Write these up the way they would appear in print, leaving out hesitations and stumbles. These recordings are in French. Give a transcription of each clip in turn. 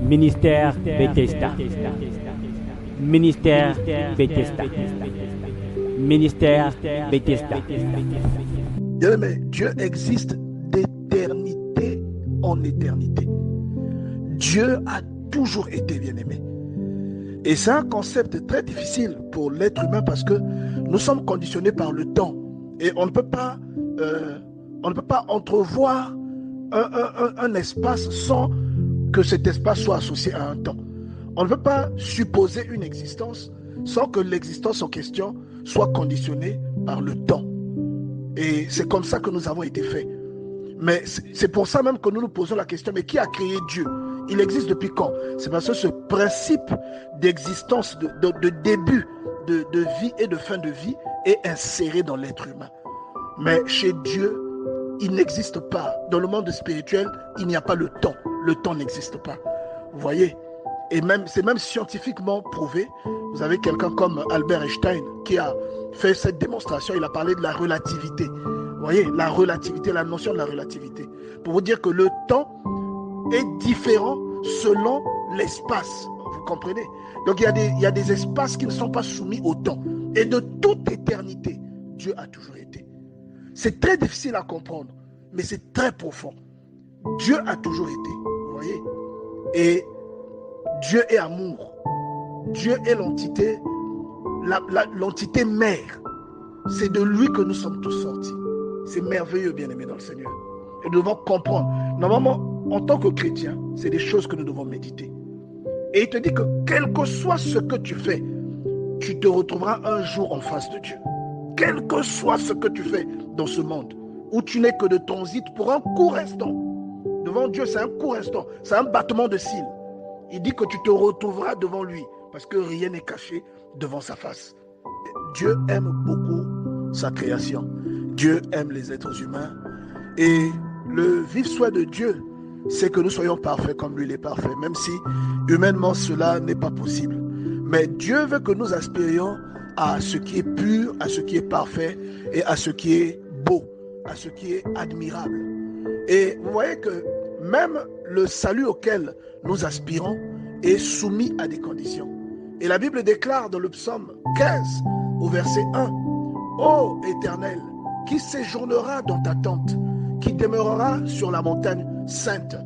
Ministère Bethesda. Ministère Bethesda. Ministère Bethesda. Bien-aimé, Dieu existe d'éternité en éternité. Dieu a toujours été bien-aimé. Et c'est un concept très difficile pour l'être humain parce que nous sommes conditionnés par le temps. Et on ne peut pas entrevoir un espace sans que cet espace soit associé à un temps. On ne peut pas supposer une existence sans que l'existence en question soit conditionnée par le temps. Et c'est comme ça que nous avons été faits. Mais c'est pour ça même que nous nous posons la question, mais qui a créé Dieu? Il existe depuis quand? C'est parce que ce principe d'existence, de début de vie et de fin de vie est inséré dans l'être humain. Mais chez Dieu, il n'existe pas. Dans le monde spirituel, il n'y a pas le temps. Le temps n'existe pas. Vous voyez? Et même, c'est même scientifiquement prouvé. Vous avez quelqu'un comme Albert Einstein qui a fait cette démonstration. Il a parlé de la relativité. Vous voyez, la relativité, la notion de la relativité. Pour vous dire que le temps est différent selon l'espace. Vous comprenez? Donc il y a des espaces qui ne sont pas soumis au temps. Et de toute éternité, Dieu a toujours été. C'est très difficile à comprendre, mais c'est très profond. Dieu a toujours été. Vous voyez? Et Dieu est amour. Dieu est l'entité, l'entité mère. C'est de lui que nous sommes tous sortis. C'est merveilleux, bien-aimés dans le Seigneur. Et nous devons comprendre. Normalement, en tant que chrétien, c'est des choses que nous devons méditer. Et il te dit que quel que soit ce que tu fais, tu te retrouveras un jour en face de Dieu. Quel que soit ce que tu fais dans ce monde, où tu n'es que de transit pour un court instant. Devant Dieu, c'est un court instant. C'est un battement de cils. Il dit que tu te retrouveras devant lui, parce que rien n'est caché devant sa face. Dieu aime beaucoup sa création. Dieu aime les êtres humains. Et le vif souhait de Dieu, c'est que nous soyons parfaits comme lui il est parfait, même si humainement cela n'est pas possible. Mais Dieu veut que nous aspirions à ce qui est pur, à ce qui est parfait et à ce qui est beau, à ce qui est admirable. Et vous voyez que même le salut auquel nous aspirons est soumis à des conditions. Et la Bible déclare dans le psaume 15 au verset 1, « Ô Éternel, qui séjournera dans ta tente, qui demeurera sur la montagne sainte. »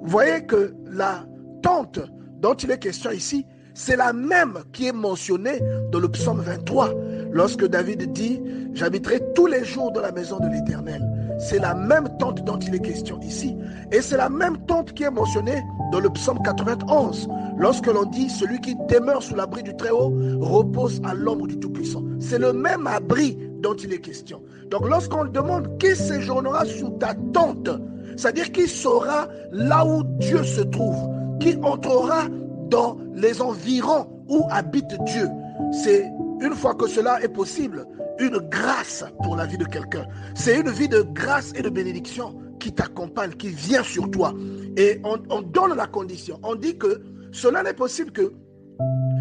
Vous voyez que la tente dont il est question ici, c'est la même qui est mentionnée dans le psaume 23, lorsque David dit « J'habiterai tous les jours dans la maison de l'Éternel ». C'est la même tente dont il est question ici. Et c'est la même tente qui est mentionnée dans le psaume 91, lorsque l'on dit « Celui qui demeure sous l'abri du Très-Haut repose à l'ombre du Tout-Puissant ». C'est le même abri dont il est question. Donc lorsqu'on demande qui séjournera sous ta tente, c'est-à-dire qui sera là où Dieu se trouve, qui entrera dans les environs où habite Dieu. C'est une fois que cela est possible, une grâce pour la vie de quelqu'un. C'est une vie de grâce et de bénédiction qui t'accompagne, qui vient sur toi. Et on donne la condition. On dit que cela n'est possible que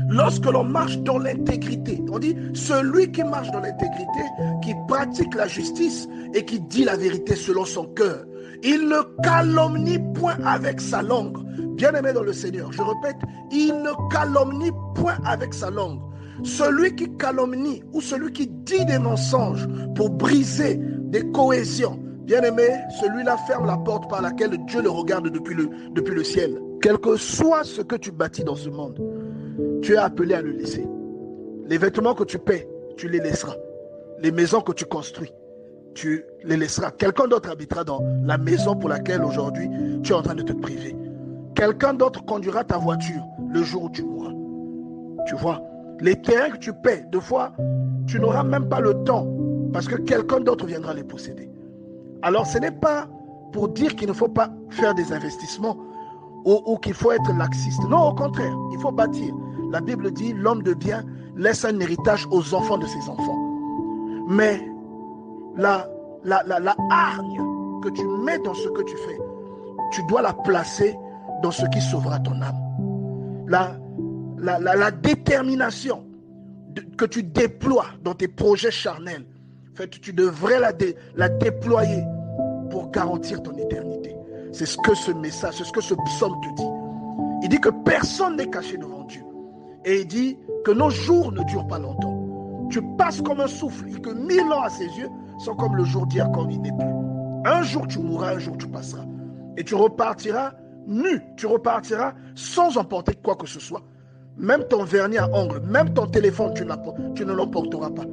lorsque l'on marche dans l'intégrité. On dit celui qui marche dans l'intégrité, qui pratique la justice et qui dit la vérité selon son cœur. Il ne calomnie point avec sa langue. Bien-aimé dans le Seigneur, je répète, il ne calomnie point avec sa langue. Celui qui calomnie ou celui qui dit des mensonges pour briser des cohésions, bien-aimé, celui-là ferme la porte par laquelle Dieu le regarde depuis le ciel. Quel que soit ce que tu bâtis dans ce monde, tu es appelé à le laisser. Les vêtements que tu paies, tu les laisseras. Les maisons que tu construis, tu les laisseras. Quelqu'un d'autre habitera dans la maison pour laquelle aujourd'hui tu es en train de te priver. Quelqu'un d'autre conduira ta voiture le jour où tu mourras. Tu vois, les terrains que tu paies, deux fois, tu n'auras même pas le temps parce que quelqu'un d'autre viendra les posséder. Alors ce n'est pas pour dire qu'il ne faut pas faire des investissements ou qu'il faut être laxiste. Non, au contraire, il faut bâtir. La Bible dit, l'homme de bien laisse un héritage aux enfants de ses enfants. Mais la hargne que tu mets dans ce que tu fais, tu dois la placer dans ce qui sauvera ton âme. La détermination que tu déploies dans tes projets charnels, en fait, tu devrais la déployer pour garantir ton éternité. C'est ce que ce message, c'est ce que ce psaume te dit. dit que personne n'est caché devant Dieu. Et il dit que nos jours ne durent pas longtemps. Tu passes comme un souffle et que 1000 ans à ses yeux sont comme le jour d'hier quand il n'est plus. Un jour tu mourras, un jour tu passeras. Et tu repartiras nu, tu repartiras sans emporter quoi que ce soit. Même ton vernis à ongles, même ton téléphone, tu ne l'emporteras pas.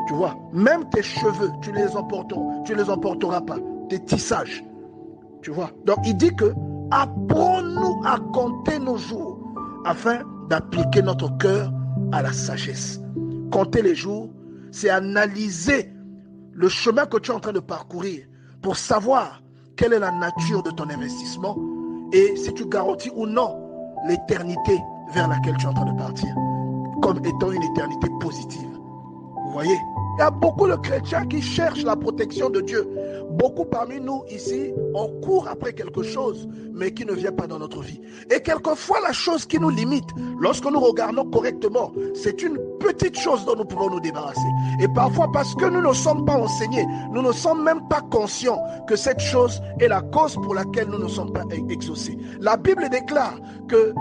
Tu vois, même tes cheveux, tu ne les emporteras pas. Tes tissages, tu vois. Donc il dit que apprends-nous à compter nos jours afin d'appliquer notre cœur à la sagesse. Compter les jours, c'est analyser le chemin que tu es en train de parcourir pour savoir quelle est la nature de ton investissement et si tu garantis ou non l'éternité vers laquelle tu es en train de partir comme étant une éternité positive. Vous voyez, il y a beaucoup de chrétiens qui cherchent la protection de Dieu. Beaucoup parmi nous ici, on court après quelque chose, mais qui ne vient pas dans notre vie. Et quelquefois, la chose qui nous limite, lorsque nous regardons correctement, c'est une petite chose dont nous pouvons nous débarrasser. Et parfois, parce que nous ne sommes pas enseignés, nous ne sommes même pas conscients que cette chose est la cause pour laquelle nous ne sommes pas exaucés. La Bible déclare que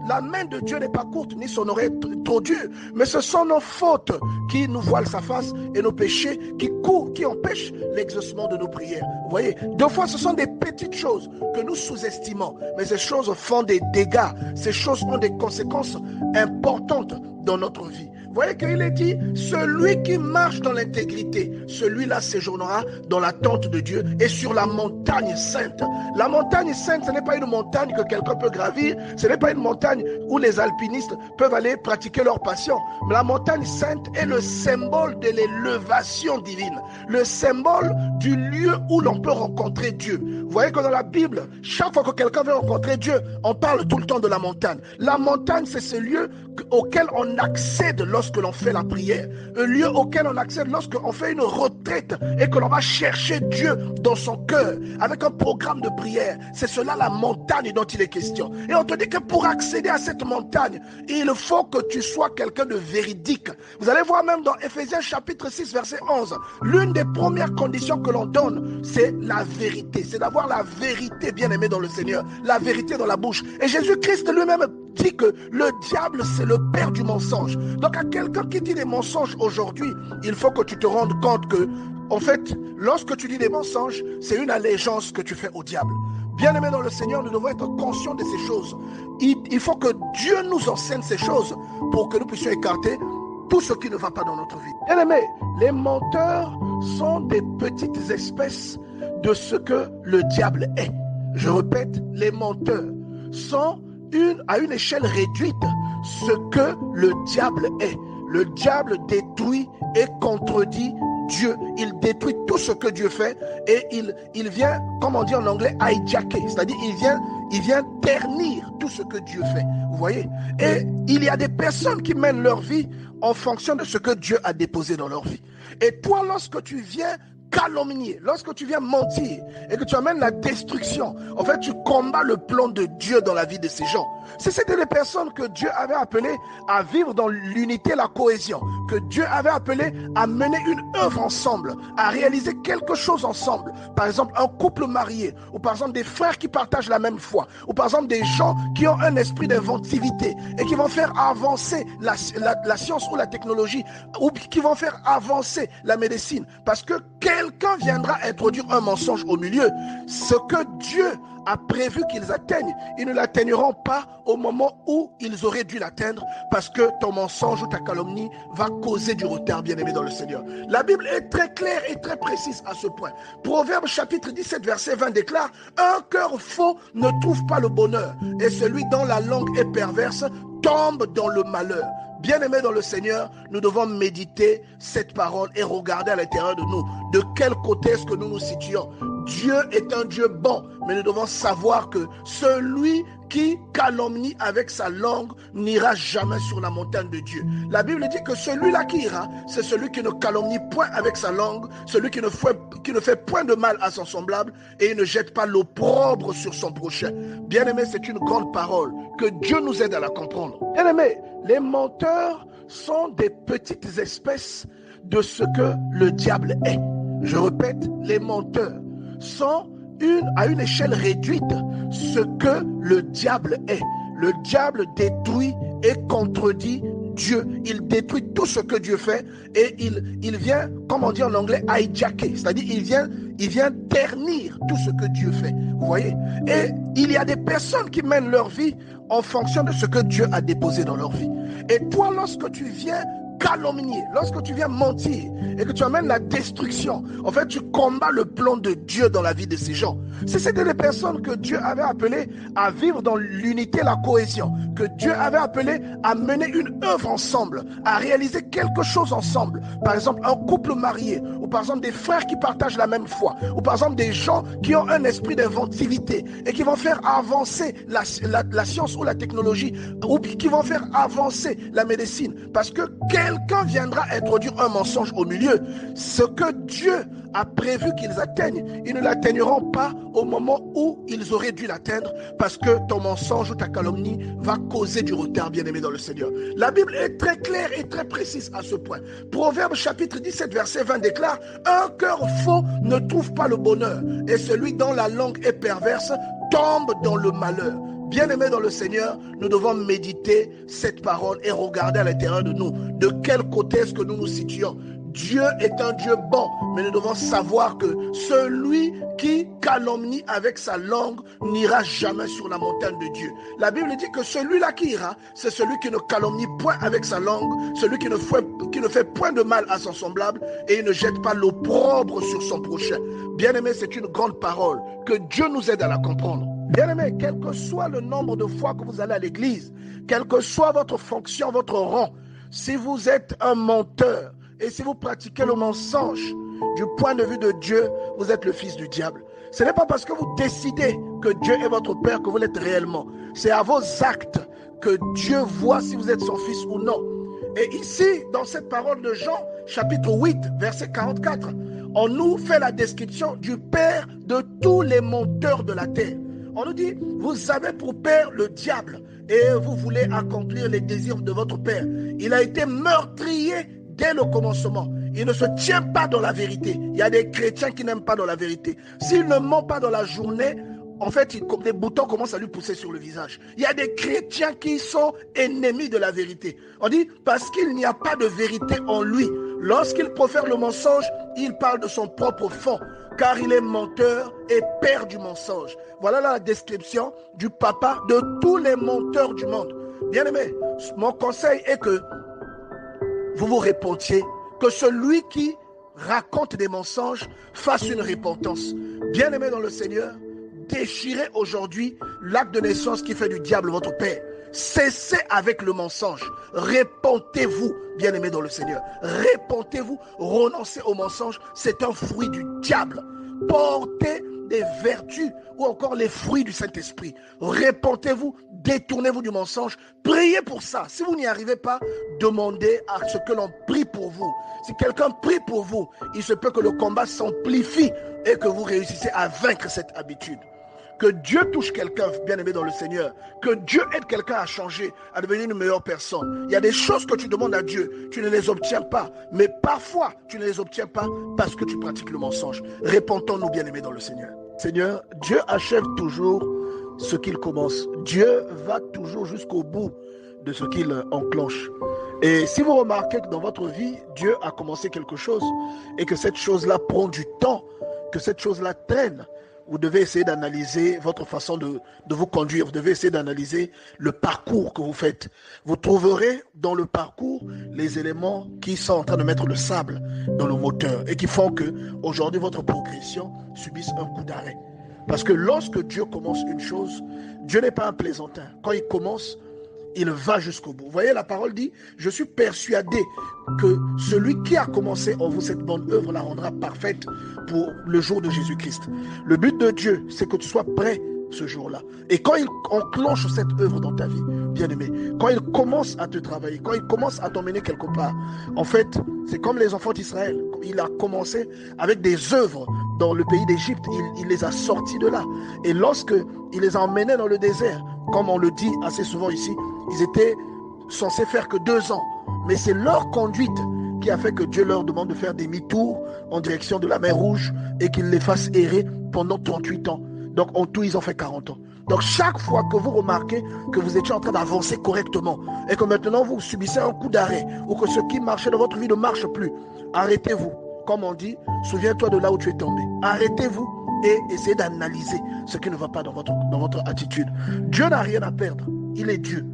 la main de Dieu n'est pas courte, ni son oreille trop dure, mais ce sont nos fautes qui nous voilent sa face et nos péchés qui empêchent l'exaucement de nos prières. Vous voyez, deux fois ce sont des petites choses que nous sous-estimons, mais ces choses font des dégâts, ces choses ont des conséquences importantes dans notre vie. Vous voyez qu'il est dit, celui qui marche dans l'intégrité, celui-là séjournera dans la tente de Dieu et sur la montagne sainte. La montagne sainte, ce n'est pas une montagne que quelqu'un peut gravir, ce n'est pas une montagne où les alpinistes peuvent aller pratiquer leur passion. Mais la montagne sainte est le symbole de l'élévation divine, le symbole du lieu où l'on peut rencontrer Dieu. Vous voyez que dans la Bible, chaque fois que quelqu'un veut rencontrer Dieu, on parle tout le temps de la montagne. La montagne, c'est ce lieu auquel on accède lorsque l'on fait la prière, un lieu auquel on accède lorsque l'on fait une retraite et que l'on va chercher Dieu dans son cœur avec un programme de prière. C'est cela la montagne dont il est question. Et on te dit que pour accéder à cette montagne, il faut que tu sois quelqu'un de véridique. Vous allez voir même dans Éphésiens chapitre 6 verset 11, l'une des premières conditions que l'on donne, c'est la vérité. C'est d'avoir la vérité, bien aimé dans le Seigneur, la vérité dans la bouche. Et Jésus-Christ lui-même dit que le diable, c'est le père du mensonge. Donc à quelqu'un qui dit des mensonges aujourd'hui, il faut que tu te rendes compte que, en fait, lorsque tu dis des mensonges, c'est une allégeance que tu fais au diable. Bien-aimés dans le Seigneur, nous devons être conscients de ces choses. Il faut que Dieu nous enseigne ces choses pour que nous puissions écarter tout ce qui ne va pas dans notre vie. Bien-aimés, les menteurs sont des petites espèces de ce que le diable est. Je répète, les menteurs sont à une échelle réduite ce que le diable est. Le diable détruit et contredit Dieu. Il détruit tout ce que Dieu fait et il vient, comme on dit en anglais, hijacker. C'est-à-dire il vient ternir tout ce que Dieu fait. Vous voyez? Et il y a des personnes qui mènent leur vie en fonction de ce que Dieu a déposé dans leur vie. Et toi, lorsque tu viens calomnier, lorsque tu viens mentir et que tu amènes la destruction, en fait tu combats le plan de Dieu dans la vie de ces gens. Si c'était des personnes que Dieu avait appelées à vivre dans l'unité, la cohésion, que Dieu avait appelées à mener une œuvre ensemble, à réaliser quelque chose ensemble, par exemple un couple marié, ou par exemple des frères qui partagent la même foi, ou par exemple des gens qui ont un esprit d'inventivité et qui vont faire avancer la science ou la technologie, ou qui vont faire avancer la médecine, parce que quelqu'un viendra introduire un mensonge au milieu. Ce que Dieu a prévu qu'ils atteignent, ils ne l'atteigneront pas au moment où ils auraient dû l'atteindre, parce que ton mensonge ou ta calomnie va causer du retard, bien-aimé dans le Seigneur. La Bible est très claire et très précise à ce point. Proverbe chapitre 17 verset 20 déclare: un cœur faux ne trouve pas le bonheur, et celui dont la langue est perverse tombe dans le malheur. Bien-aimés dans le Seigneur, nous devons méditer cette parole et regarder à l'intérieur de nous. De quel côté est-ce que nous nous situons? Dieu est un Dieu bon, mais nous devons savoir que celui qui calomnie avec sa langue n'ira jamais sur la montagne de Dieu. La Bible dit que celui-là qui ira, c'est celui qui ne calomnie point avec sa langue, celui qui ne fait point de mal à son semblable et il ne jette pas l'opprobre sur son prochain. Bien-aimé, c'est une grande parole. Que Dieu nous aide à la comprendre. Bien-aimé, les menteurs sont des petites espèces de ce que le diable est. Je répète, les menteurs sont à une échelle réduite ce que le diable est. Le diable détruit et contredit Dieu. Il détruit tout ce que Dieu fait et il vient, comme on dit en anglais, hijacker. C'est-à-dire il vient ternir tout ce que Dieu fait. Vous voyez? Et il y a des personnes qui mènent leur vie en fonction de ce que Dieu a déposé dans leur vie. Et toi, lorsque tu viens calomnier, lorsque tu viens mentir et que tu amènes la destruction, en fait, tu combats le plan de Dieu dans la vie de ces gens. C'était des personnes que Dieu avait appelées à vivre dans l'unité, la cohésion, que Dieu avait appelées à mener une œuvre ensemble, à réaliser quelque chose ensemble. Par exemple, un couple marié, ou par exemple des frères qui partagent la même foi, ou par exemple des gens qui ont un esprit d'inventivité et qui vont faire avancer la science ou la technologie, ou qui vont faire avancer la médecine, parce que quelqu'un viendra introduire un mensonge au milieu. Ce que Dieu a prévu qu'ils atteignent, ils ne l'atteigneront pas au moment où ils auraient dû l'atteindre, parce que ton mensonge ou ta calomnie va causer du retard, bien-aimé dans le Seigneur. La Bible est très claire et très précise à ce point. Proverbe chapitre 17 verset 20 déclare: un cœur faux ne trouve pas le bonheur, et celui dont la langue est perverse tombe dans le malheur. Bien-aimés dans le Seigneur, nous devons méditer cette parole et regarder à l'intérieur de nous. De quel côté est-ce que nous nous situons? Dieu est un Dieu bon, mais nous devons savoir que celui qui calomnie avec sa langue n'ira jamais sur la montagne de Dieu. La Bible dit que celui-là qui ira, c'est celui qui ne calomnie point avec sa langue, celui qui ne fait point de mal à son semblable et il ne jette pas l'opprobre sur son prochain. Bien-aimé, c'est une grande parole. Que Dieu nous aide à la comprendre. Bien-aimé, quel que soit le nombre de fois que vous allez à l'église, quelle que soit votre fonction, votre rang, si vous êtes un menteur et si vous pratiquez le mensonge, du point de vue de Dieu, vous êtes le fils du diable. Ce n'est pas parce que vous décidez que Dieu est votre Père que vous l'êtes réellement. C'est à vos actes que Dieu voit si vous êtes son fils ou non. Et ici, dans cette parole de Jean, chapitre 8, verset 44, on nous fait la description du père de tous les menteurs de la terre. On nous dit, vous avez pour père le diable et vous voulez accomplir les désirs de votre père. Il a été meurtrier dès le commencement. Il ne se tient pas dans la vérité. Il y a des chrétiens qui n'aiment pas dans la vérité. S'il ne ment pas dans la journée, en fait, des boutons commencent à lui pousser sur le visage. Il y a des chrétiens qui sont ennemis de la vérité. On dit, parce qu'il n'y a pas de vérité en lui. Lorsqu'il profère le mensonge, il parle de son propre fond, car il est menteur et père du mensonge. Voilà la description du papa de tous les menteurs du monde. Bien-aimé, mon conseil est que vous vous repentiez, que celui qui raconte des mensonges fasse une repentance. Bien-aimé dans le Seigneur, déchirez aujourd'hui l'acte de naissance qui fait du diable votre père. Cessez avec le mensonge. Repentez-vous, bien-aimés dans le Seigneur. Repentez-vous, renoncez au mensonge. C'est un fruit du diable. Portez des vertus ou encore les fruits du Saint-Esprit. Repentez-vous, détournez-vous du mensonge. Priez pour ça. Si vous n'y arrivez pas, demandez à ce que l'on prie pour vous. Si quelqu'un prie pour vous, il se peut que le combat s'amplifie et que vous réussissez à vaincre cette habitude. Que Dieu touche quelqu'un, bien-aimé dans le Seigneur. Que Dieu aide quelqu'un à changer, à devenir une meilleure personne. Il y a des choses que tu demandes à Dieu, tu ne les obtiens pas. Mais parfois, tu ne les obtiens pas parce que tu pratiques le mensonge. Répentons-nous, bien-aimés dans le Seigneur. Seigneur, Dieu achève toujours ce qu'il commence. Dieu va toujours jusqu'au bout de ce qu'il enclenche. Et si vous remarquez que dans votre vie, Dieu a commencé quelque chose et que cette chose-là prend du temps, que cette chose-là traîne, vous devez essayer d'analyser votre façon de vous conduire. Vous devez essayer d'analyser le parcours que vous faites. Vous trouverez dans le parcours les éléments qui sont en train de mettre le sable dans le moteur et qui font que aujourd'hui votre progression subisse un coup d'arrêt. Parce que lorsque Dieu commence une chose, Dieu n'est pas un plaisantin. Quand il commence, il va jusqu'au bout. Vous voyez, la parole dit, je suis persuadé que celui qui a commencé en vous cette bonne œuvre la rendra parfaite pour le jour de Jésus-Christ. Le but de Dieu, c'est que tu sois prêt ce jour-là. Et quand il enclenche cette œuvre dans ta vie, bien-aimé, quand il commence à te travailler, quand il commence à t'emmener quelque part, en fait, c'est comme les enfants d'Israël. Il a commencé avec des œuvres dans le pays d'Égypte. Il les a sortis de là. Et lorsque il les a emmenés dans le désert, comme on le dit assez souvent ici, ils étaient censés faire que 2 ans. Mais c'est leur conduite qui a fait que Dieu leur demande de faire demi-tours en direction de la mer Rouge et qu'il les fasse errer pendant 38 ans. Donc en tout, ils ont fait 40 ans. Donc chaque fois que vous remarquez que vous étiez en train d'avancer correctement et que maintenant vous subissez un coup d'arrêt ou que ce qui marchait dans votre vie ne marche plus, arrêtez-vous. Comme on dit, souviens-toi de là où tu es tombé. Arrêtez-vous et essayez d'analyser ce qui ne va pas dans votre attitude. Dieu n'a rien à perdre. Il est Dieu.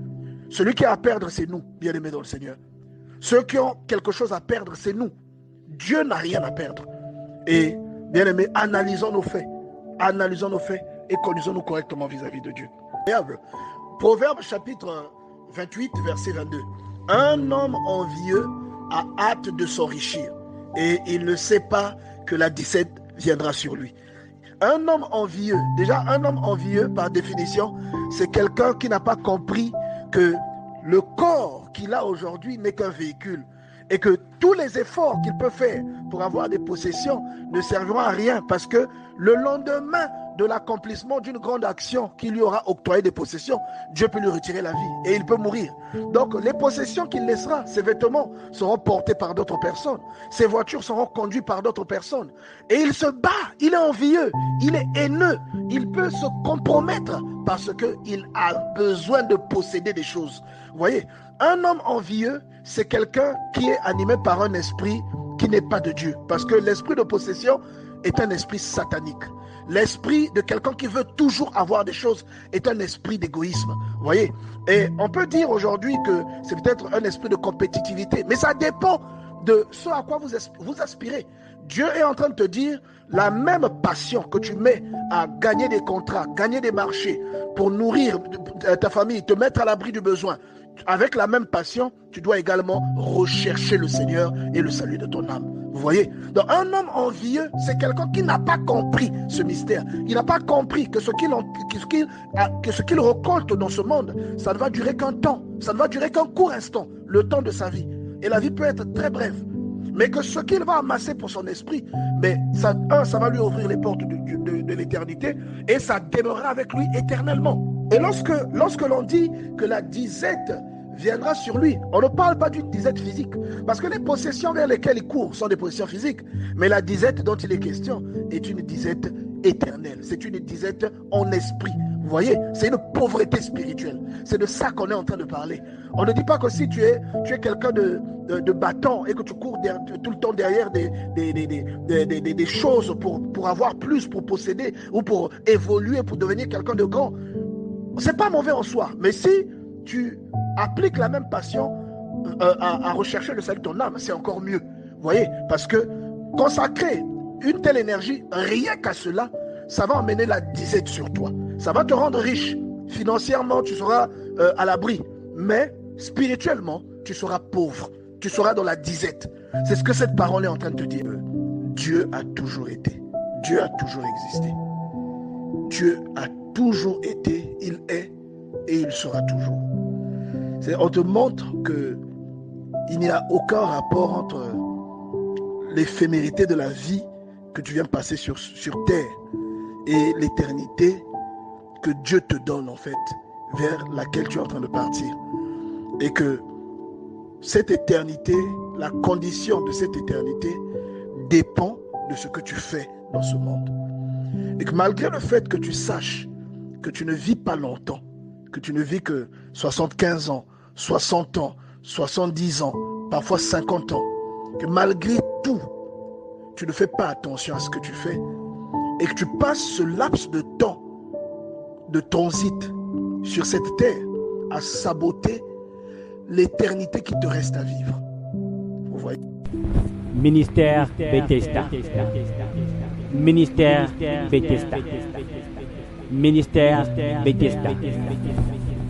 Celui qui a à perdre, c'est nous, bien-aimés dans le Seigneur. Ceux qui ont quelque chose à perdre, c'est nous. Dieu n'a rien à perdre. Et bien-aimés, analysons nos faits. Analysons nos faits et conduisons-nous correctement vis-à-vis de Dieu. Proverbe chapitre 28, verset 22. Un homme envieux a hâte de s'enrichir et il ne sait pas que la disette viendra sur lui. Un homme envieux, déjà un homme envieux par définition, c'est quelqu'un qui n'a pas compris que le corps qu'il a aujourd'hui n'est qu'un véhicule et que tous les efforts qu'il peut faire pour avoir des possessions ne serviront à rien parce que le lendemain de l'accomplissement d'une grande action qui lui aura octroyé des possessions, Dieu peut lui retirer la vie et il peut mourir. Donc les possessions qu'il laissera, ses vêtements seront portés par d'autres personnes, ses voitures seront conduites par d'autres personnes. Et il se bat, il est envieux, il est haineux, il peut se compromettre parce qu'il a besoin de posséder des choses. Vous voyez, un homme envieux, c'est quelqu'un qui est animé par un esprit qui n'est pas de Dieu. Parce que l'esprit de possession est un esprit satanique. L'esprit de quelqu'un qui veut toujours avoir des choses est un esprit d'égoïsme. Vous voyez? Et on peut dire aujourd'hui que c'est peut-être un esprit de compétitivité, mais ça dépend de ce à quoi vous aspirez. Dieu est en train de te dire la même passion que tu mets à gagner des contrats, gagner des marchés pour nourrir ta famille, te mettre à l'abri du besoin. Avec la même passion, tu dois également rechercher le Seigneur et le salut de ton âme. Vous voyez? Donc un homme envieux, c'est quelqu'un qui n'a pas compris ce mystère. Il n'a pas compris que ce qu'il récolte dans ce monde, ça ne va durer qu'un temps. Ça ne va durer qu'un court instant, le temps de sa vie. Et la vie peut être très brève. Mais que ce qu'il va amasser pour son esprit, mais ça va lui ouvrir les portes de l'éternité et ça demeurera avec lui éternellement. Et lorsque l'on dit que la disette viendra sur lui, on ne parle pas d'une disette physique. Parce que les possessions vers lesquelles il court sont des possessions physiques. Mais la disette dont il est question est une disette éternelle. C'est une disette en esprit. Vous voyez, c'est une pauvreté spirituelle. C'est de ça qu'on est en train de parler. On ne dit pas que si tu es quelqu'un de battant et que tu cours tout le temps derrière des choses pour avoir plus, pour posséder ou pour évoluer, pour devenir quelqu'un de grand. C'est pas mauvais en soi. Mais si tu appliques la même passion à rechercher le salut de ton âme, c'est encore mieux. Vous voyez, parce que consacrer une telle énergie, rien qu'à cela, ça va emmener la disette sur toi. Ça va te rendre riche. Financièrement, tu seras à l'abri. Mais spirituellement, tu seras pauvre. Tu seras dans la disette. C'est ce que cette parole est en train de te dire. Dieu a toujours été. Dieu a toujours existé. Dieu a toujours été, il est et il sera toujours. On te montre qu'il n'y a aucun rapport entre l'éphémérité de la vie que tu viens passer sur terre et l'éternité que Dieu te donne en fait, vers laquelle tu es en train de partir. Et que cette éternité, la condition de cette éternité dépend de ce que tu fais dans ce monde. Et que malgré le fait que tu saches que tu ne vis pas longtemps, que tu ne vis que 75 ans, 60 ans, 70 ans, parfois 50 ans, que malgré tout, tu ne fais pas attention à ce que tu fais et que tu passes ce laps de temps de transit sur cette terre à saboter l'éternité qui te reste à vivre. Vous voyez? Ministère Bethesda. Ministère Bethesda. Ministère Bethesda.